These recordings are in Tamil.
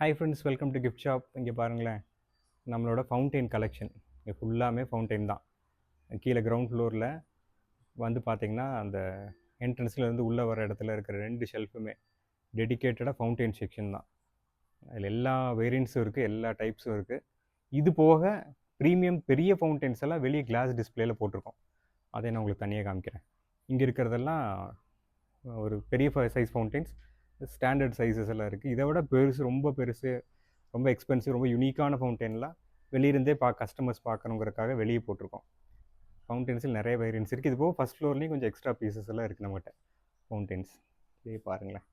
Hi friends, welcome to gift shop. இங்கே பாருங்களேன், நம்மளோட ஃபவுண்டெயின் கலெக்ஷன். இங்கே ஃபுல்லாமே ஃபவுண்டெயின் தான். கீழே கிரவுண்ட் ஃப்ளோரில் வந்து பார்த்தீங்கன்னா, அந்த என்ட்ரன்ஸ்லேருந்து உள்ளே வர இடத்துல இருக்கிற 2 ஷெல்ஃபுமே டெடிகேட்டடாக ஃபவுண்டெயின் செக்ஷன் தான். அதில் எல்லா வேரியண்ட்ஸும் இருக்குது, எல்லா டைப்ஸும் இருக்குது. இது போக ப்ரீமியம் பெரிய ஃபவுண்டெயின்ஸ் எல்லாம் வெளியே கிளாஸ் டிஸ்பிளேயில் போட்டிருக்கோம். அதை நான் உங்களுக்கு தனியாக காமிக்கிறேன். இங்கே இருக்கிறதெல்லாம் ஒரு பெரிய சைஸ் ஃபவுண்டெயின்ஸ், ஸ்டாண்டர்ட் சைஸஸ் எல்லாம் இருக்குது. இதை விட பெருசு, ரொம்ப பெருசு, ரொம்ப எக்ஸ்பென்சிவ், ரொம்ப யூனிக்கான ஃபவுண்டெயின்லாம் வெளியிருந்தே கஸ்டமர்ஸ் பார்க்கணுங்கிறதுக்காக வெளியே போட்டிருக்கோம். ஃபவுண்டெயின்ஸில் நிறைய வேரியன்ஸ் இருக்குது. இது போக ஃபஸ்ட் ஃப்ளோர்லேயும் கொஞ்சம் எக்ஸ்ட்ரா பீசஸ் எல்லாம் இருக்குது நம்மகிட்ட ஃபவுண்டெயின்ஸ். இதே பாருங்களேன்,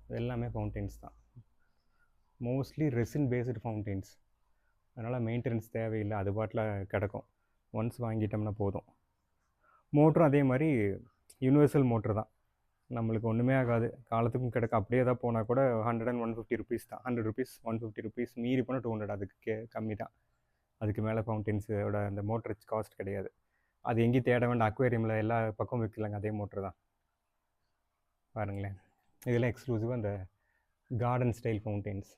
இது எல்லாமே ஃபவுண்டெயின்ஸ் தான். மோஸ்ட்லி ரெசின் பேஸ்டு ஃபவுண்டெயின்ஸ், அதனால் மெயின்டெனன்ஸ் தேவையில்லை, அது பாட்டில் கிடக்கும். ஒன்ஸ் வாங்கிட்டோம்னா போதும். மோட்டரும் அதே மாதிரி யூனிவர்சல் மோட்ரு தான், நம்மளுக்கு ஒன்றுமே ஆகாது, காலத்துக்கும் கிடக்கும். அப்படியே தான் போனால் கூட 100 and 150 ருபீஸ் தான். 100 ருபீஸ், 150 ருபீஸ், மீறி போனால் 200, அதுக்கு கம்மி தான். அதுக்கு மேலே ஃபவுண்டெயின்ஸோட அந்த மோட்ரு காஸ்ட் கிடையாது. அது எங்கேயும் தேட வேண்டாம், அக்வேரியமில் எல்லா பக்கமும் விற்கலாங்க, அதே மோட்ரு தான். பாருங்களேன், இதெல்லாம் எக்ஸ்க்ளூசிவாக அந்த garden style fountains,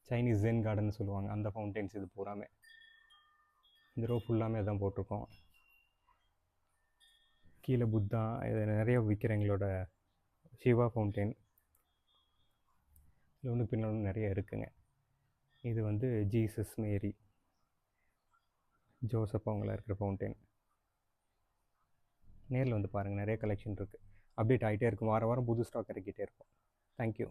Chinese Zen garden சொல்லுவாங்க, அந்த ஃபவுண்டெயின்ஸ் இது பூராமே. இந்த ரோ ஃபுல்லாமே அதான் போட்டிருக்கோம். கீழே புத்தா, இது நிறைய விற்கிற எங்களோட சிவா ஃபவுண்டெயின், இது ஒன்று பின்னாலும் நிறைய இருக்குங்க. இது வந்து ஜீசஸ், மேரி, ஜோசப் அவங்கள இருக்கிற ஃபவுண்டெயின். நேரில் வந்து பாருங்கள், நிறைய கலெக்ஷன் இருக்குது. அப்டேட் ஆகிட்டே இருக்கும், வாரம் வாரம் புது ஸ்டாக் இறக்கிட்டே இருக்கும். தேங்க்யூ.